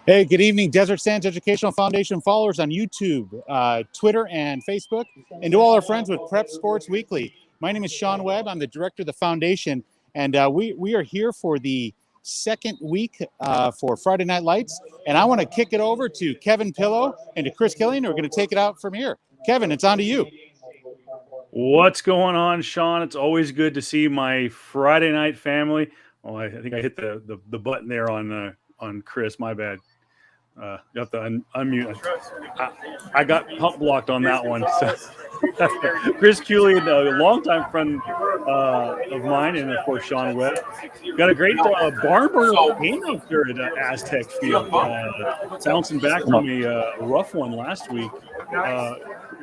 Hey, good evening, Desert Sands Educational Foundation followers on YouTube, Twitter, and Facebook, and to all our friends with Prep Sports Weekly. My name is Sean Webb. I'm the director of the foundation, and we are here for the second week for Friday Night Lights, and I want to kick it over to Kevin Pillow and to Chris Killian, who are going to take it out from here. Kevin, it's on to you. What's going on, Sean? It's always good to see my Friday night family. Oh, I think I hit the button there on Chris. My bad. Got the unmute. I got pump blocked on that one. So. Chris Killian, a longtime friend of mine, and of course Sean Webb. Got a great barn burner game out there at Aztec Field, bouncing back from a rough one last week.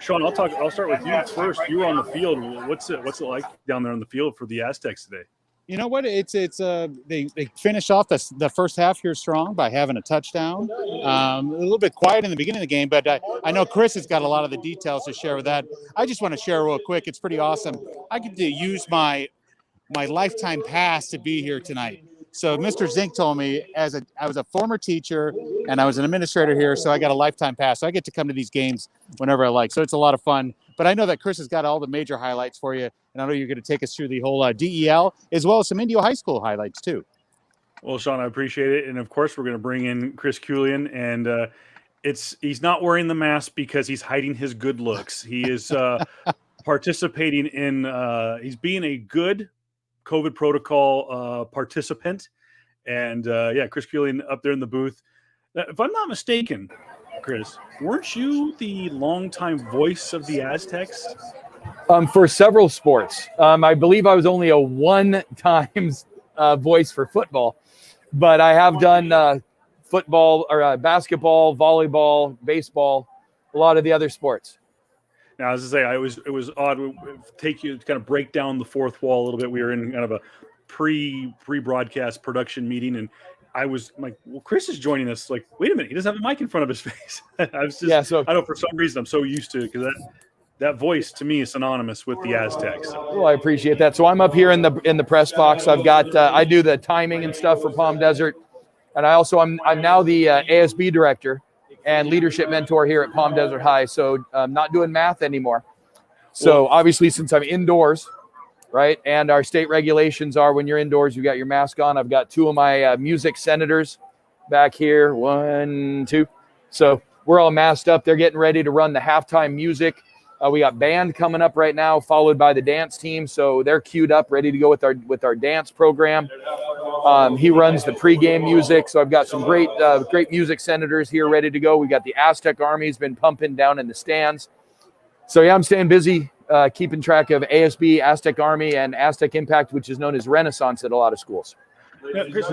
Sean, I'll start with you first. You were on the field. What's it like down there on the field for the Aztecs today? You know what? They finished off the first half here strong by having a touchdown. A little bit quiet in the beginning of the game, but I know Chris has got a lot of the details to share with that. I just want to share real quick. It's pretty awesome. I get to use my lifetime pass to be here tonight. So Mr. Zink told me I was a former teacher and I was an administrator here, so I got a lifetime pass. So I get to come to these games whenever I like. So it's a lot of fun. But I know that Chris has got all the major highlights for you, and I know you're going to take us through the whole DEL as well as some Indio High School highlights too. Well, Sean, I appreciate it, and of course we're going to bring in Chris Killian, and he's not wearing the mask because he's hiding his good looks. He is participating in he's being a good COVID protocol participant, and Chris Killian up there in the booth. If I'm not mistaken, Chris, weren't you the longtime voice of the Aztecs? For several sports. I believe I was only a one-time voice for football, but I have done football or basketball, volleyball, baseball, a lot of the other sports. Now, as I say, it was odd to take you to kind of break down the fourth wall a little bit. We were in kind of a pre-broadcast production meeting, and I was like, well, Chris is joining us. Like, wait a minute, he doesn't have a mic in front of his face. I was just, I don't know, for some reason I'm so used to it because that voice to me is synonymous with the Aztecs. Well, I appreciate that. So I'm up here in the press box. I've got I do the timing and stuff for Palm Desert, and I'm now the ASB director and leadership mentor here at Palm Desert High. So I'm not doing math anymore. So obviously, since I'm indoors, right, and our state regulations are when you're indoors, you got your mask on. I've got two of my music senators back here, 1, 2. So we're all masked up. They're getting ready to run the halftime music. We got band coming up right now, followed by the dance team. So they're queued up, ready to go with our dance program. He runs the pregame music. So I've got some great music senators here ready to go. We got the Aztec Army's been pumping down in the stands. So yeah, I'm staying busy, keeping track of ASB, Aztec Army, and Aztec Impact, which is known as Renaissance at a lot of schools. Yeah, Chris,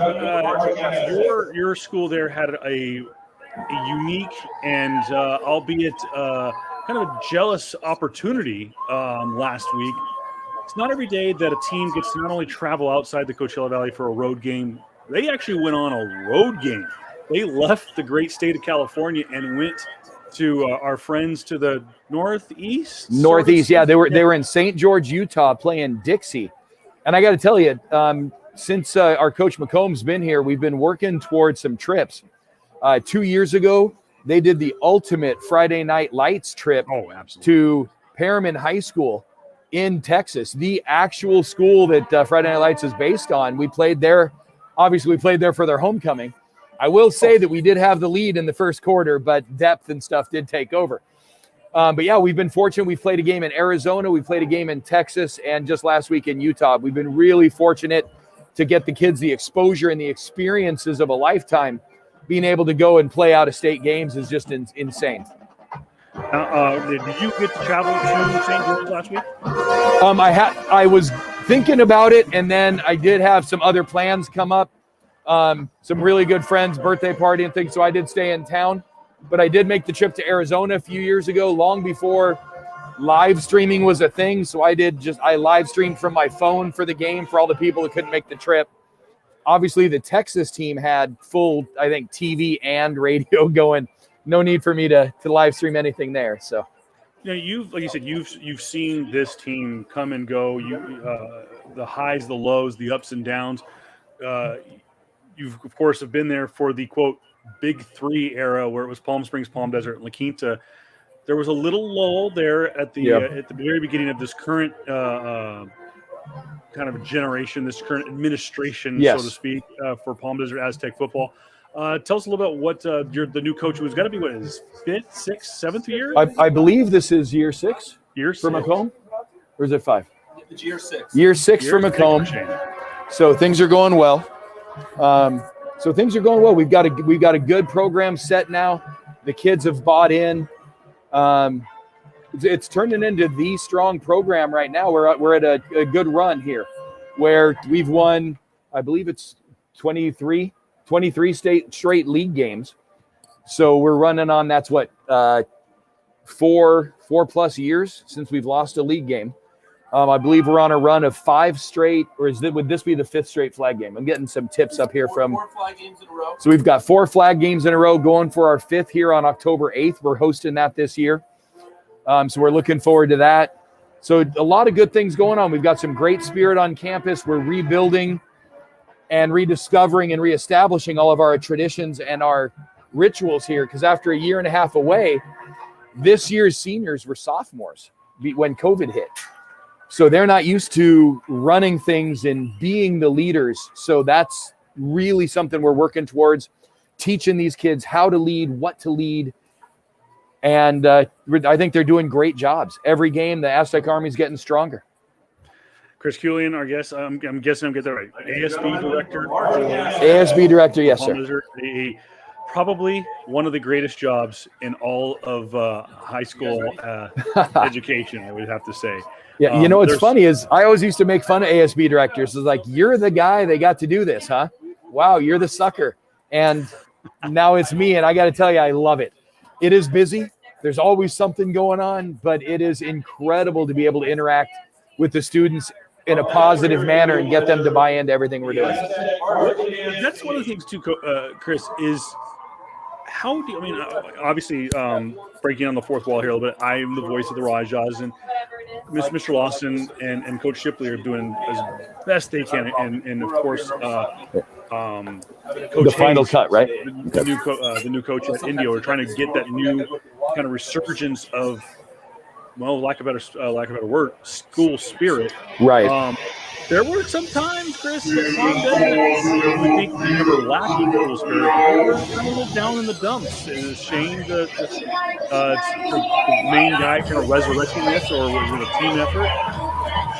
your school there had a unique and albeit kind of a jealous opportunity last week. It's not every day that a team gets to not only travel outside the Coachella Valley for a road game, they actually went on a road game. They left the great state of California and went to our friends to the northeast. Yeah, they were in St. George, Utah, playing Dixie. And I got to tell you, since our coach McComb's been here, we've been working towards some trips. 2 years ago, they did the ultimate Friday Night Lights trip to Perriman High School in Texas, the actual school that Friday Night Lights is based on. We played there. Obviously, we played there for their homecoming. I will say that we did have the lead in the first quarter, but depth and stuff did take over. But yeah, we've been fortunate. We've played a game in Arizona. We played a game in Texas, and just last week in Utah. We've been really fortunate to get the kids the exposure and the experiences of a lifetime. Being able to go and play out-of-state games is just insane. Did you get to travel to St. George last week? I was thinking about it, and then I did have some other plans come up. Some really good friends' birthday party and things, so I did stay in town. But I did make the trip to Arizona a few years ago, long before live streaming was a thing. So I live streamed from my phone for the game for all the people that couldn't make the trip. Obviously, the Texas team had full, I think, TV and radio going. No need for me to live stream anything there. So, like you said, you've seen this team come and go. The highs, the lows, the ups and downs. you've of course have been there for the quote Big Three era, where it was Palm Springs, Palm Desert, and La Quinta. There was a little lull there at the very beginning of this current kind of generation, this current administration, so to speak, for Palm Desert Aztec football. Tell us a little about what the new coach, who's got to be what, his fifth, sixth, seventh year? I believe this is year 6. Year for 6. McComb, or is it 5? It's year 6. Year 6 for McComb. So things are going well. We've got a good program set now. The kids have bought in. It's turning into the strong program right now. We're at a good run here, where we've won, I believe it's 23 straight league games. So we're running on, that's what, 4+ years since we've lost a league game. I believe we're on a run of 5 straight, or would this be the 5th straight flag game? I'm getting some tips up here from. 4 flag games in a row. So we've got 4 flag games in a row, going for our 5th here on October 8th. We're hosting that this year. So we're looking forward to that. So a lot of good things going on. We've got some great spirit on campus. We're rebuilding and rediscovering and reestablishing all of our traditions and our rituals here, because after a year and a half away, this year's seniors were sophomores when COVID hit. So they're not used to running things and being the leaders. So that's really something we're working towards, teaching these kids how to lead, what to lead. And I think they're doing great jobs. Every game, the Aztec Army's getting stronger. Chris Kulian, our guest, I'm guessing I'm getting that right. ASB director. ASB director, yes, sir. Probably one of the greatest jobs in all of high school education, I would have to say. Yeah, you know what's funny is I always used to make fun of ASB directors. It's like, you're the guy they got to do this, huh? Wow, you're the sucker. And now it's me, and I got to tell you, I love it. It is busy. There's always something going on, but it is incredible to be able to interact with the students in a positive manner and get them to buy into everything we're doing. That's one of the things too, Chris, is how do you, I mean, obviously breaking on the fourth wall here a little bit, I'm the voice of the Rajas, and Mr. Lawson and Coach Shipley are doing as best they can, and of course Coach the final Hayes, cut, right? The new coach at Indio, are trying to get that new kind of resurgence of, well, lack of a better word, school spirit. Right. There were some times, Chris, we think we were lacking school spirit. We were kind of a little down in the dumps. Is Shane the main guy kind of resurrecting this, or was it a team effort?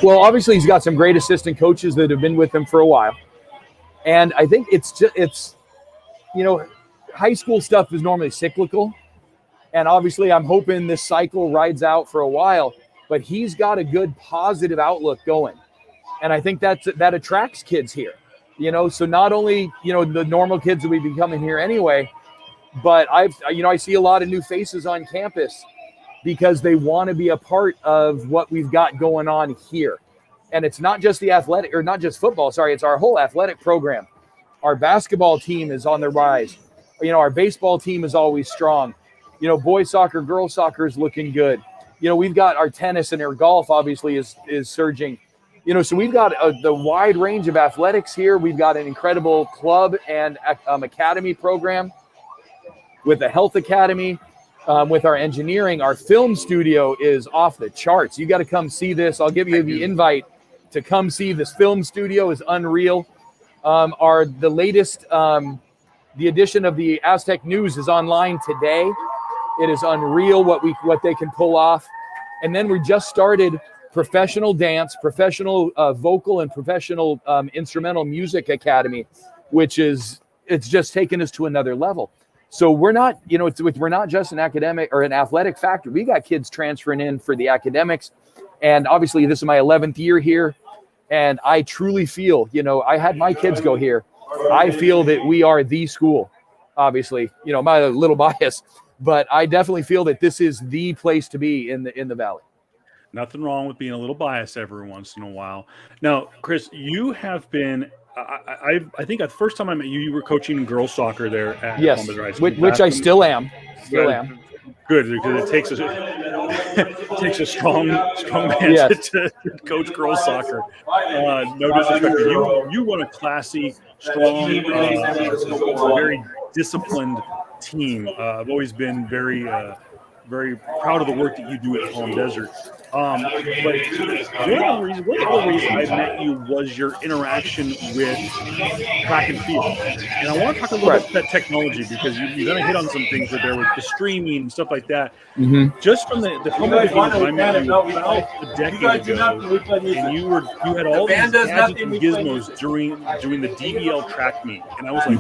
Well, obviously he's got some great assistant coaches that have been with him for a while. And I think it's high school stuff is normally cyclical. And obviously I'm hoping this cycle rides out for a while, but he's got a good positive outlook going. And I think that attracts kids here, so not only, the normal kids that we be coming here anyway, but I see a lot of new faces on campus because they want to be a part of what we've got going on here. And it's not just the athletic, or not just football, sorry, it's our whole athletic program. Our basketball team is on the rise. Our baseball team is always strong. Boys soccer, girls soccer is looking good. We've got our tennis and our golf obviously is surging. So we've got the wide range of athletics here. We've got an incredible club and academy program with a health academy, with our engineering. Our film studio is off the charts. You got to come see this. I'll give you the invite to come see this film studio. Is unreal. The latest, the edition of the Aztec News is online today. It is unreal what they can pull off. And then we just started professional dance, professional vocal, and professional instrumental music academy, it's just taken us to another level. So we're not, we're not just an academic or an athletic factory. We got kids transferring in for the academics. And obviously this is my 11th year here. And I truly feel, I had my kids go here. I feel that we are the school, obviously, I'm a little biased, but I definitely feel that this is the place to be in the Valley. Nothing wrong with being a little biased every once in a while. Now, Chris, you have been, I think the first time I met you, you were coaching girls soccer there at yes, Palm Desert High School. which I still am. Good Good, because it takes it takes a strong man Yes. to coach girls soccer. No disrespect, you run a classy, strong, very disciplined team. I've always been very proud of the work that you do at Palm Desert. But one of the other reasons I met you was your interaction with track and field. And I want to talk a little bit about that technology, because you kind of hit on some things with the streaming and stuff like that. Mm-hmm. Just from the humble beginnings, when I met you about a decade ago, and you had all these gadgets and gizmos during the DVL track meet. And I was like,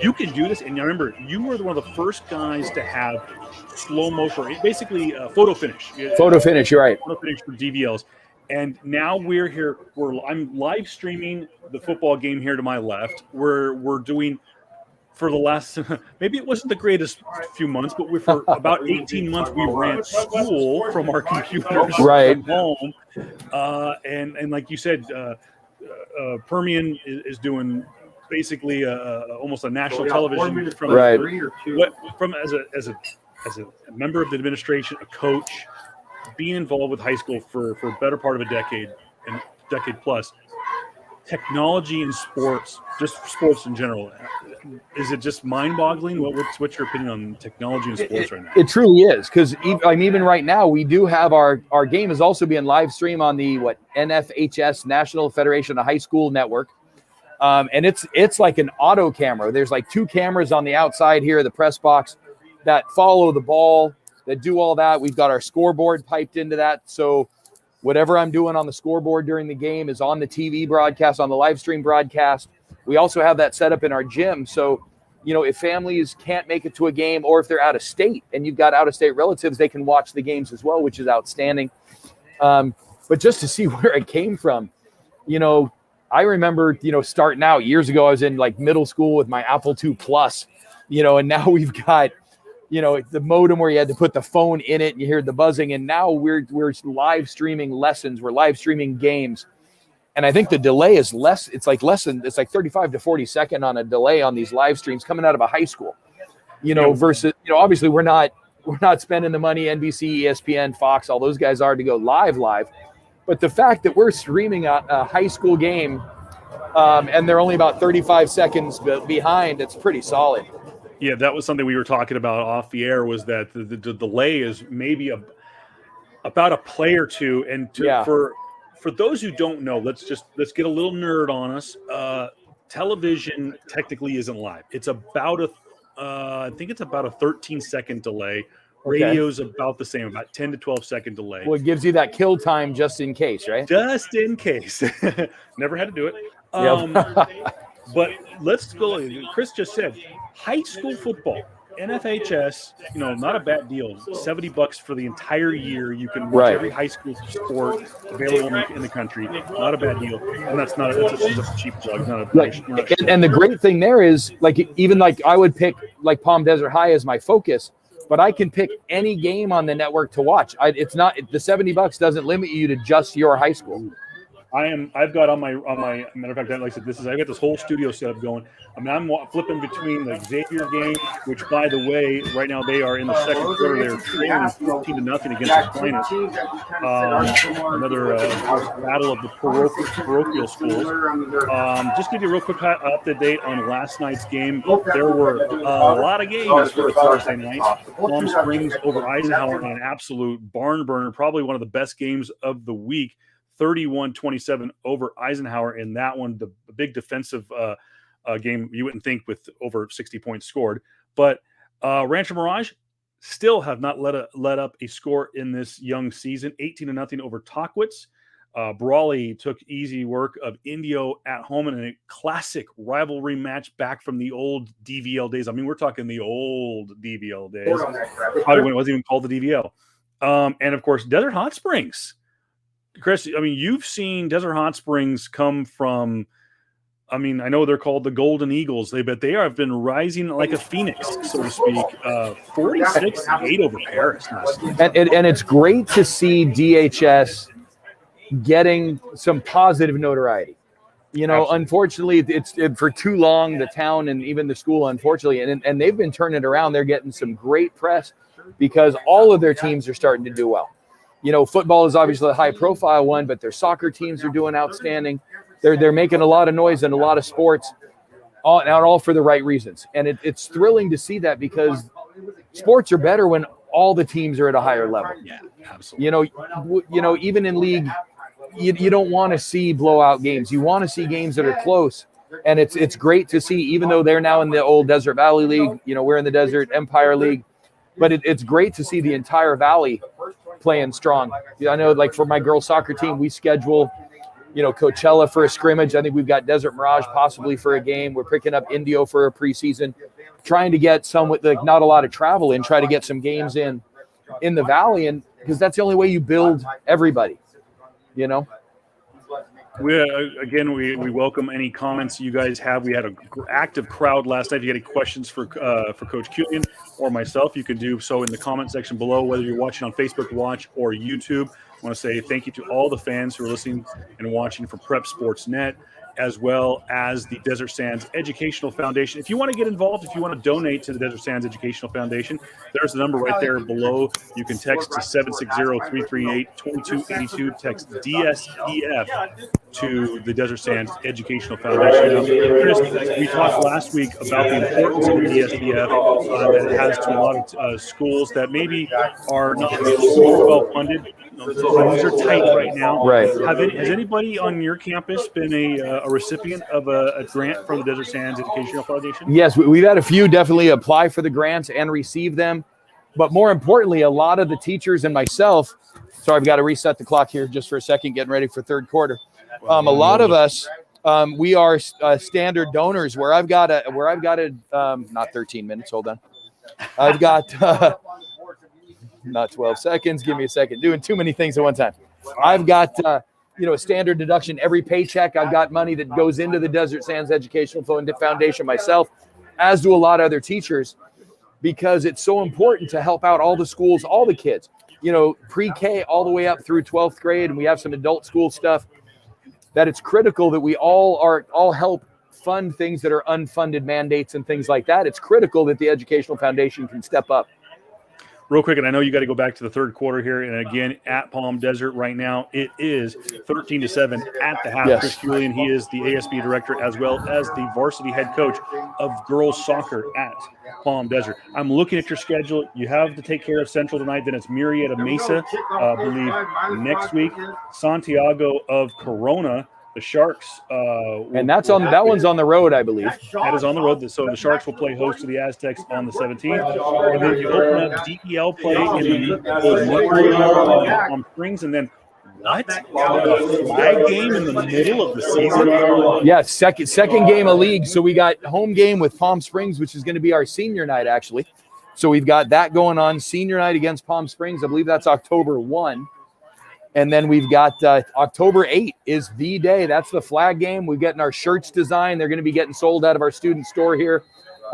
you can do this. And I remember you were one of the first guys to have slow motion, basically photo finish. Photo finish, you're right. Photo finish for DVLs. And now we're here. I'm live streaming the football game here to my left. We're doing, for the last, maybe it wasn't the greatest few months, but for about 18 months we ran school from our computers from home. And like you said, Permian is doing basically almost a national television from as a member of the administration, a coach, being involved with high school for a better part of a decade and decade plus. Technology in sports, just sports in general, is it just mind-boggling? What's your opinion on technology in sports right now? It truly is, because even right now we do have our game is also being live streamed on the NFHS, National Federation of High School Network, and it's like an auto camera. There's like 2 cameras on the outside here of the press box that follow the ball, that do all that. We've got our scoreboard piped into that, so whatever I'm doing on the scoreboard during the game is on the TV broadcast, on the live stream broadcast. We also have that set up in our gym. So, if families can't make it to a game, or if they're out of state and you've got out-of-state relatives, they can watch the games as well, which is outstanding. But just to see where it came from, I remember, starting out years ago, I was in like middle school with my Apple II Plus, and now we've got, the modem where you had to put the phone in it and you hear the buzzing. And now we're live streaming lessons. We're live streaming games. And I think the delay is less. It's like 35 to 40 second on a delay on these live streams coming out of a high school, versus, obviously we're not spending the money NBC, ESPN, Fox, all those guys are to go live. But the fact that we're streaming a high school game and they're only about 35 seconds behind, it's pretty solid. Yeah, that was something we were talking about off the air, was that the delay is maybe about a play or two. And for those who don't know, let's get a little nerd on us. Television technically isn't live. It's about I think it's about a 13-second delay. Radio's about the same, about 10 to 12-second delay. Well, it gives you that kill time just in case, right? Just in case. Never had to do it. But let's go. Chris just said, high school football, NFHS, not a bad deal. $70 for the entire year. You can watch every high school sport available in the country. Not a bad deal. And that's just a cheap plug. And the great thing there is, I would pick like Palm Desert High as my focus, but I can pick any game on the network to watch. It's not, the $70 doesn't limit you to just your high school. I've got on my matter of fact, like I said, I've got this whole studio setup going. I'm flipping between the Xavier game, which, by the way, right now they are in the second quarter. They're trailing 14-0 against Aquinas. Another battle of the parochial schools. Just give you a real quick update on last night's game. There were a lot of games for Thursday night. Palm Springs over Eisenhower in an absolute barn burner, probably one of the best games of the week. 31-27 over Eisenhower in that one, the big defensive game you wouldn't think with over 60 points scored. But Rancho Mirage still have not let up a score in this young season. 18-0 over Tockwitz. Brawley took easy work of Indio at home in a classic rivalry match back from the old DVL days. I mean, we're talking the old DVL days. Probably when it wasn't even called the DVL. And, of course, Desert Hot Springs. Chris, I mean, you've seen Desert Hot Springs come from, I know they're called the Golden Eagles, but they have been rising like a phoenix, so to speak. 46-8 over Paris. And it's great to see DHS getting some positive notoriety. Unfortunately, it's for too long, the town and even the school, unfortunately, and they've been turning it around. They're getting some great press. because all of their teams are starting to do well. You know, football is obviously a high-profile one, but their soccer teams are doing outstanding. They're making a lot of noise in a lot of sports, all for the right reasons. And it's thrilling to see that, because sports are better when all the teams are at a higher level. Yeah, absolutely. You know, even in league, you don't want to see blowout games. You want to see games that are close. And it's great to see, even though they're now in the old Desert Valley League, you know, we're in the Desert Empire League, but it's great to see the entire Valley playing strong. I know, like, for my girls soccer team, we schedule, you know, Coachella for a scrimmage. I think we've got Desert Mirage possibly for a game. We're picking up Indio for a preseason, trying to get some with, like, not a lot of travel in, try to get some games in the Valley, and because that's the only way you build everybody, you know. We welcome any comments you guys have. We had an active crowd last night. If you had any questions for Coach Kulian or myself, you can do so in the comment section below, whether you're watching on Facebook Watch or YouTube. I want to say thank you to all the fans who are listening and watching for Prep Sports Net, as well as the Desert Sands Educational Foundation. If you want to get involved, if you want to donate to the Desert Sands Educational Foundation, there's the number right there below. You can text to 760-338-2282. Text DSEF to the Desert Sands Educational Foundation. Now, Chris, we talked last week about the importance of the DSEF that it has to a lot of schools that maybe are not super well funded. Things are tight right now. Right. Has anybody on your campus been a recipient of a grant from the Desert Sands Educational Foundation? Yes, we've had a few definitely apply for the grants and receive them. But more importantly, a lot of the teachers and myself, sorry, I've got to reset the clock here just for a second, getting ready for third quarter. A lot of us, we are standard donors where I've got not 13 minutes, hold on. I've got not 12 seconds. Give me a second. Doing too many things at one time. I've got, a standard deduction every paycheck. I've got money that goes into the Desert Sands Educational Foundation myself, as do a lot of other teachers, because it's so important to help out all the schools, all the kids, pre-K all the way up through 12th grade. And we have some adult school stuff, that it's critical that we all help fund things that are unfunded mandates and things like that. It's critical that the Educational Foundation can step up. Real quick, and I know you got to go back to the third quarter here, and again, at Palm Desert right now, it is 13-7 at the half. Yes. Chris Kulian, he is the ASB director as well as the varsity head coach of girls soccer at Palm Desert. I'm looking at your schedule. You have to take care of Central tonight. Then it's Murrieta Mesa, I believe, next week. Santiago of Corona. The Sharks, and that one's on the road, I believe. That is on the road. So the Sharks will play host to the Aztecs on the 17th. And then you open up DEL play in Palm Springs, and then what? A flag game in the middle of the season? Yeah, second game of league. So we got home game with Palm Springs, which is going to be our senior night, actually. So we've got that going on. Senior night against Palm Springs. I believe that's October 1. And then we've got October 8 is the day. That's the flag game. We're getting our shirts designed. They're going to be getting sold out of our student store here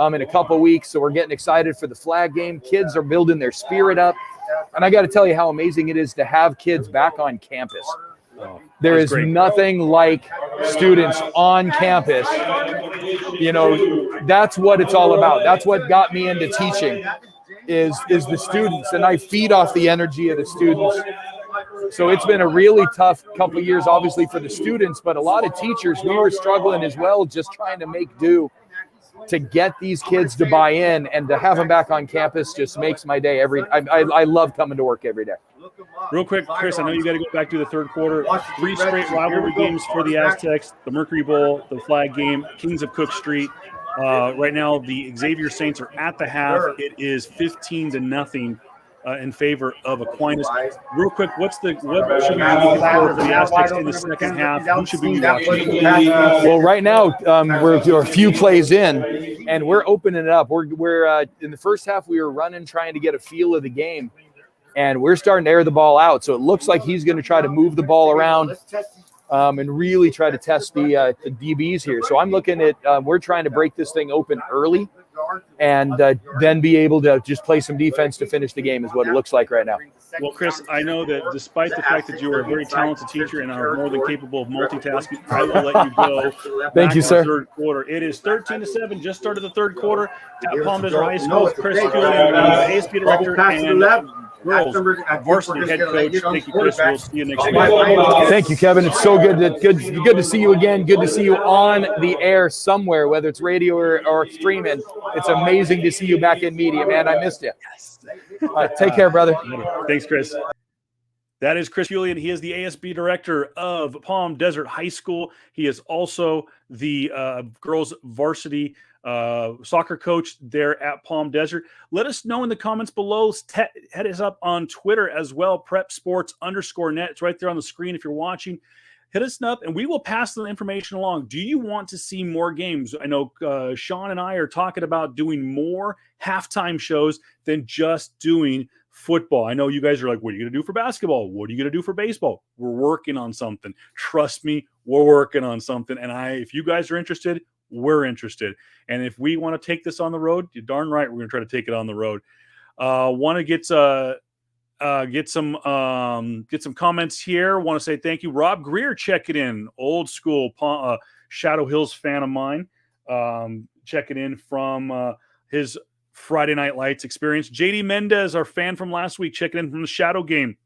in a couple weeks. So we're getting excited for the flag game. Kids are building their spirit up. And I got to tell you how amazing it is to have kids back on campus. There is nothing like students on campus. That's what it's all about. That's what got me into teaching is the students. And I feed off the energy of the students. So it's been a really tough couple of years, obviously, for the students, but a lot of teachers, we were struggling as well, just trying to make do to get these kids to buy in, and to have them back on campus just makes my day I love coming to work every day. Real quick, Chris, I know you got to go back to the third quarter. 3 straight rivalry games for the Aztecs, the Mercury Bowl, the flag game, Kings of Cook Street. Right now, the Xavier Saints are at the half. It is 15-0 in favor of Aquinas. Real quick, what should we be looking for the Aztecs in the second half? Who should we be watching? Well, right now, we're a few plays in, and we're opening it up. We're in the first half, we were running, trying to get a feel of the game, and we're starting to air the ball out. So it looks like he's going to try to move the ball around and really try to test the DBs here. So I'm looking at we're trying to break this thing open early and then be able to just play some defense to finish the game is what it looks like right now. Well, Chris, I know that despite the fact that you are a very talented teacher and are more than capable of multitasking, I will let you go. Thank you, sir. Third quarter. It is 13-7. Just started the third quarter at Palm Desert High School. Chris Julian, ASP director, and girls varsity head coach. Thank you, Chris. We'll see you next week. Thank you, Kevin. It's so good to see you again. Good to see you on the air somewhere, whether it's radio or streaming. It's amazing to see you back in media, man. I missed you. All right, take care, brother. Thanks, Chris. That is Chris Julian. He is the ASB director of Palm Desert High School. He is also the girls varsity soccer coach there at Palm Desert. Let us know in the comments below. Head us up on Twitter as well, prepsports_net. It's right there on the screen if you're watching. Hit us up, and we will pass the information along. Do you want to see more games? I know Sean and I are talking about doing more halftime shows than just doing football. I know you guys are like, what are you going to do for basketball? What are you going to do for baseball? We're working on something. Trust me, we're working on something. And if you guys are interested, we're interested. And if we want to take this on the road, you're darn right we're going to try to take it on the road. Want to get some comments here. Want to say thank you, Rob Greer, checking in, old school Shadow Hills fan of mine, checking in from his Friday Night Lights experience. JD Mendez, our fan from last week, checking in from the Shadow game.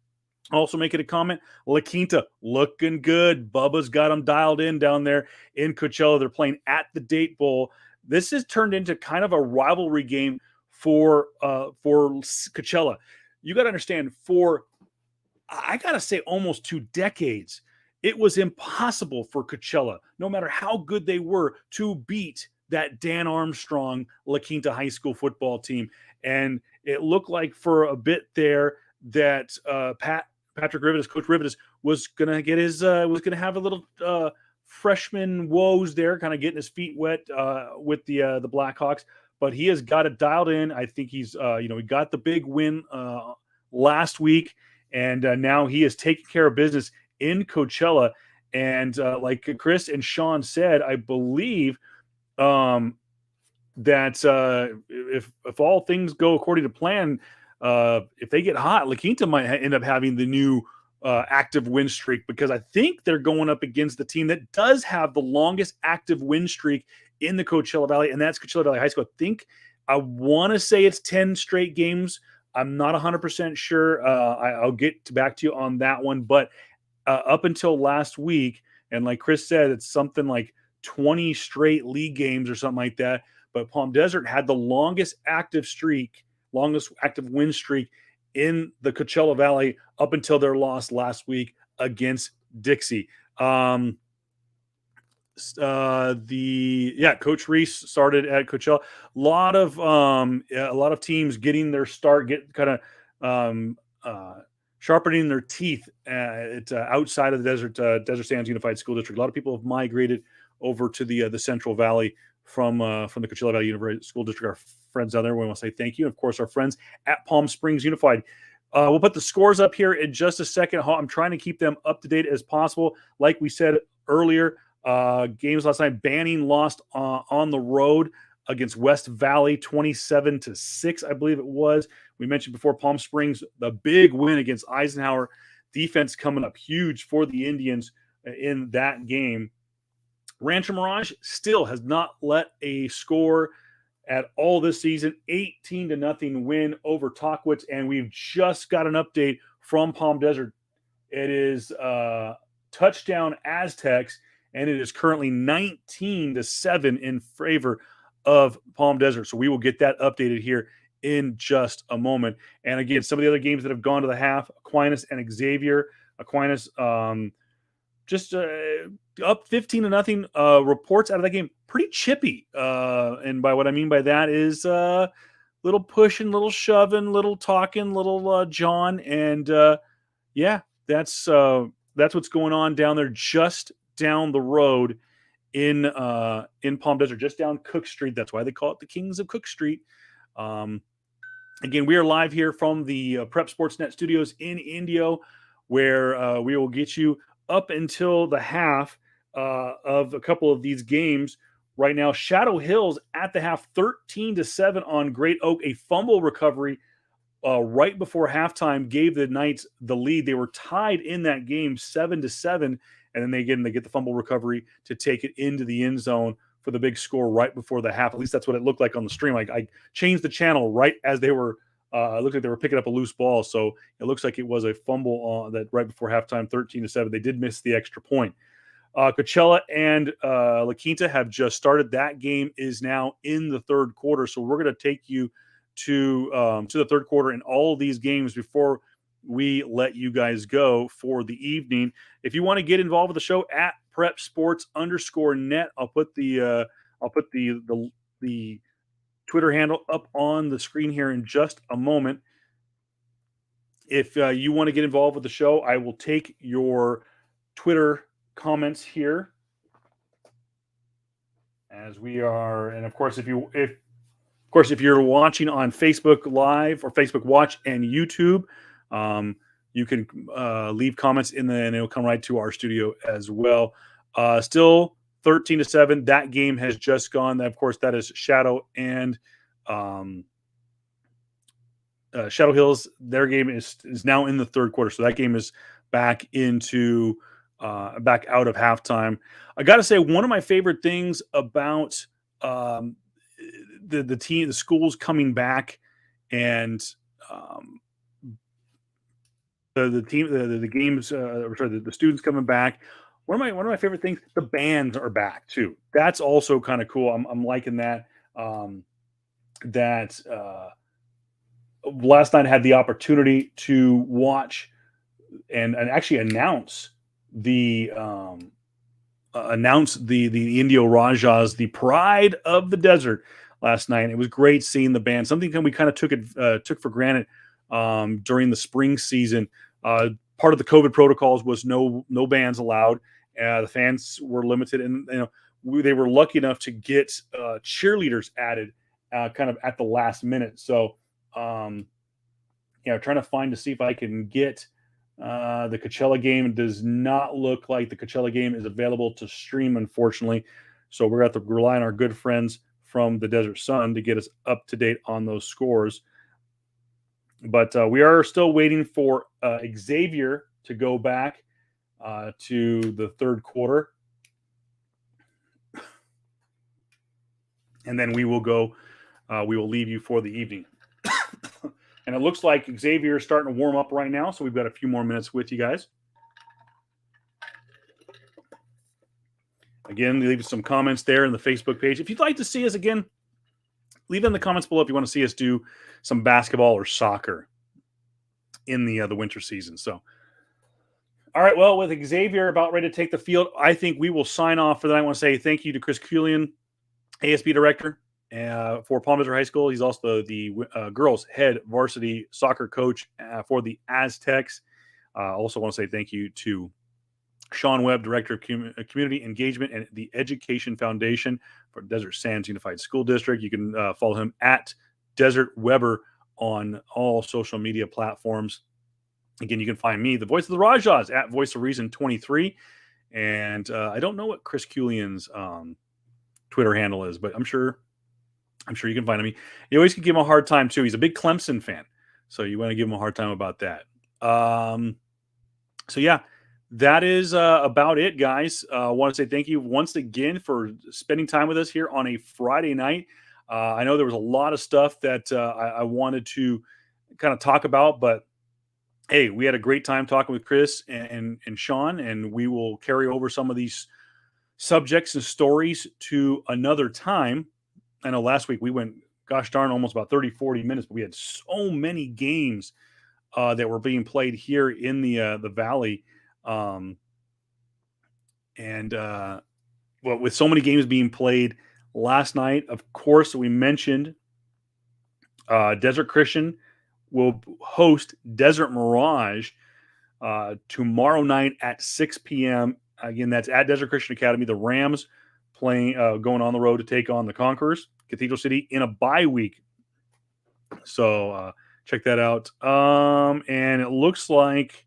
Also making a comment, La Quinta looking good. Bubba's got them dialed in down there in Coachella. They're playing at the Date Bowl. This has turned into kind of a rivalry game for Coachella. You got to understand, I got to say almost 2 decades, it was impossible for Coachella, no matter how good they were, to beat that Dan Armstrong La Quinta High School football team. And it looked like for a bit there that Patrick Rivetis, Coach Rivetis, was going to get was going to have a little freshman woes there, kind of getting his feet wet with the Blackhawks. But he has got it dialed in. I think he's, he got the big win last week, and now he is taking care of business in Coachella. And like Chris and Sean said, I believe that if all things go according to plan, if they get hot, La Quinta might end up having the new active win streak, because I think they're going up against the team that does have the longest active win streak in the Coachella Valley, and that's Coachella Valley High School. I want to say it's 10 straight games. I'm not 100% sure. I'll get back to you on that one. But up until last week, and like Chris said, it's something like 20 straight league games or something like that. But Palm Desert had the longest active win streak in the Coachella Valley up until their loss last week against Dixie. Coach Reese started at Coachella. A lot of teams getting their start, sharpening their teeth outside of the Desert Sands Unified School District. A lot of people have migrated over to the Central Valley from the Coachella Valley Unified School District. Our friends down there, we want to say thank you. And of course, our friends at Palm Springs Unified. We'll put the scores up here in just a second. I'm trying to keep them up to date as possible. Like we said earlier, games last night. Banning lost on the road against West Valley 27-6, I believe it was. We mentioned before, Palm Springs, the big win against Eisenhower. Defense coming up huge for the Indians in that game. Rancho Mirage still has not let a score at all this season. 18-0 win over Tockwitz, and we've just got an update from Palm Desert. It is touchdown Aztecs, and it is currently 19-7 in favor of Palm Desert. So we will get that updated here in just a moment. And again, some of the other games that have gone to the half, Aquinas and Xavier. Aquinas just up 15-0. Reports out of that game pretty chippy. And by what I mean by that is little pushing, little shoving, little talking, little John. And that's what's going on down there, just down the road in Palm Desert, just down Cook Street. That's why they call it the Kings of Cook Street. Again, we are live here from the Prep Sportsnet studios in Indio, where we will get you up until the half of a couple of these games right now. Shadow Hills at the half, 13-7 on Great Oak. A fumble recovery right before halftime gave the Knights the lead. They were tied in that game 7-7, and then they get the fumble recovery to take it into the end zone for the big score right before the half. At least that's what it looked like on the stream. I changed the channel right as they were. It looked like they were picking up a loose ball, so it looks like it was a fumble that right before halftime, 13-7. They did miss the extra point. Coachella and La Quinta have just started. That game is now in the third quarter, so we're going to take you to the third quarter in all of these games before we let you guys go for the evening. If you want to get involved with the show, at prepsports_net, I'll put the Twitter handle up on the screen here in just a moment. If you want to get involved with the show, I will take your Twitter comments here as we are, and of course, if you're watching on Facebook Live or Facebook Watch and YouTube, you can leave comments and it'll come right to our studio as well. Still 13-7. That game has just gone. Of course, that is Shadow and Shadow Hills. Their game is now in the third quarter, so that game is back into back out of halftime. I got to say, one of my favorite things about the schools coming back, and the students coming back. One of my favorite things, the bands are back too. That's also kind of cool. I'm liking that. Last night I had the opportunity to watch and actually announce the Indio Rajas, the Pride of the Desert, last night. And it was great seeing the band. Something we kind of took for granted during the spring season. Part of the COVID protocols was no bands allowed. The fans were limited, and they were lucky enough to get cheerleaders added kind of at the last minute. So trying to see if I can get the Coachella game. It does not look like the Coachella game is available to stream, unfortunately. So we're going to have to rely on our good friends from the Desert Sun to get us up to date on those scores. But we are still waiting for Xavier to go back to the third quarter. And then we will go. We will leave you for the evening. And it looks like Xavier is starting to warm up right now, so we've got a few more minutes with you guys. Again, leave some comments there in the Facebook page. If you'd like to see us again, leave in the comments below if you want to see us do some basketball or soccer in the winter season. So, all right, well, with Xavier about ready to take the field, I think we will sign off for that. I want to say thank you to Chris Kulian, ASB director for Palm Desert High School. He's also the girls' head varsity soccer coach for the Aztecs. Also want to say thank you to Sean Webb, director of community engagement and the Education Foundation for Desert Sands Unified School District. You can follow him at Desert Weber on all social media platforms. Again, you can find me, the voice of the Rajas, at Voice of Reason 23. And I don't know what Chris Kulian's Twitter handle is, but I'm sure you can find me. You always can give him a hard time too. He's a big Clemson fan, so you want to give him a hard time about that. So yeah, that is about it, guys. I want to say thank you once again for spending time with us here on a Friday night. I know there was a lot of stuff that I wanted to kind of talk about, but hey, we had a great time talking with Chris and Sean, and we will carry over some of these subjects and stories to another time. I know last week we went, gosh darn, almost about 30, 40 minutes, but we had so many games that were being played here in the Valley. With so many games being played last night, of course, we mentioned Desert Christian will host Desert Mirage tomorrow night at 6 p.m. Again, that's at Desert Christian Academy. The Rams going on the road to take on the Conquerors, Cathedral City, in a bye week. So check that out. And it looks like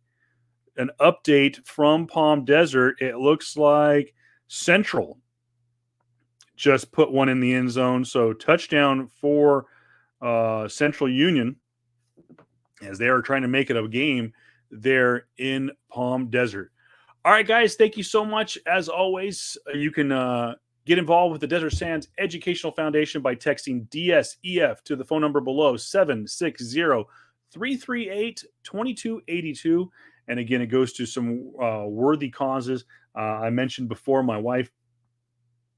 an update from Palm Desert. It looks like Central just put one in the end zone. So touchdown for Central Union as they are trying to make it a game there in Palm Desert. All right, guys, thank you so much. As always, you can get involved with the Desert Sands Educational Foundation by texting DSEF to the phone number below, 760-338-2282. And again, it goes to some worthy causes. I mentioned before, my wife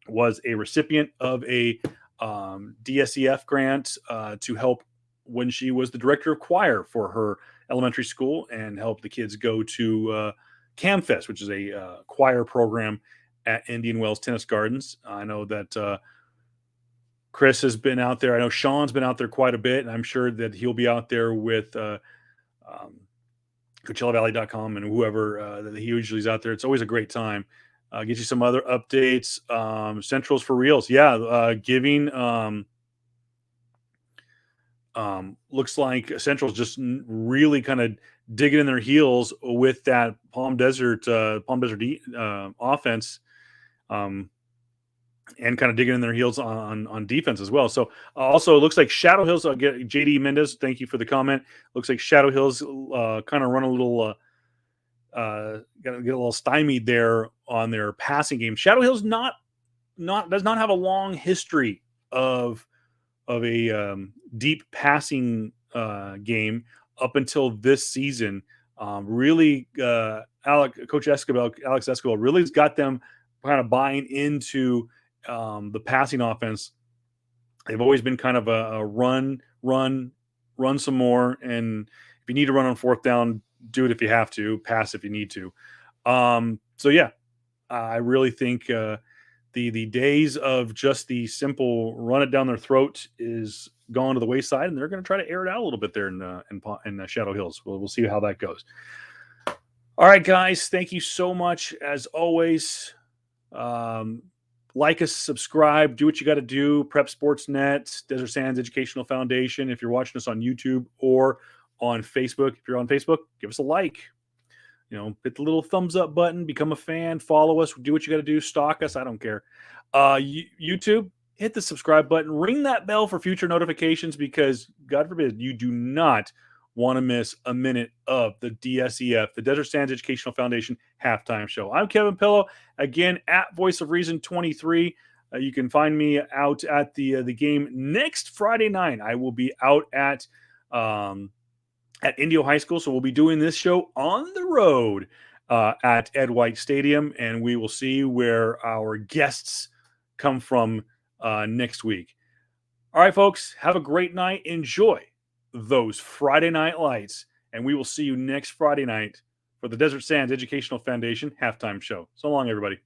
was a recipient of a DSEF grant to help when she was the director of choir for her elementary school and help the kids go to CamFest, which is a choir program at Indian Wells Tennis Gardens. I know that Chris has been out there. I know Sean's been out there quite a bit, and I'm sure that he'll be out there with CoachellaValley.com and whoever that he usually is out there. It's always a great time. Get you some other updates. Centrals for Reals. Yeah, giving looks like Central's just really kind of digging in their heels with that Palm Desert offense, and kind of digging in their heels on defense as well. So also it looks like Shadow Hills. I'll get JD Mendez. Thank you for the comment. Looks like Shadow Hills kind of run a little get a little stymied there on their passing game. Shadow Hills does not have a long history of a deep passing game up until this season. Really, Coach Alex Escobar really has got them kind of buying into the passing offense. They've always been kind of a run some more, and if you need to run on fourth down, do it if you have to, pass if you need to. So yeah, I really think the days of just the simple run it down their throat is gone to the wayside, and they're going to try to air it out a little bit there in Shadow Hills. We'll see how that goes. All right, guys, thank you so much as always. Like us, subscribe, do what you got to do. Prep Sportsnet, Desert Sands Educational Foundation. If you're watching us on YouTube or on Facebook, if you're on Facebook, give us a like. Hit the little thumbs up button, become a fan, follow us, do what you got to do, stalk us. I don't care. YouTube, hit the subscribe button, ring that bell for future notifications, because God forbid you do not want to miss a minute of the DSEF, the Desert Sands Educational Foundation halftime show. I'm Kevin Pillow, again at Voice of Reason 23. You can find me out at the game next Friday night. I will be out at Indio High School, so we'll be doing this show on the road at Ed White Stadium, and we will see where our guests come from next week. All right, folks, have a great night. Enjoy those Friday night lights, and we will see you next Friday night for the Desert Sands Educational Foundation halftime show. So long, everybody.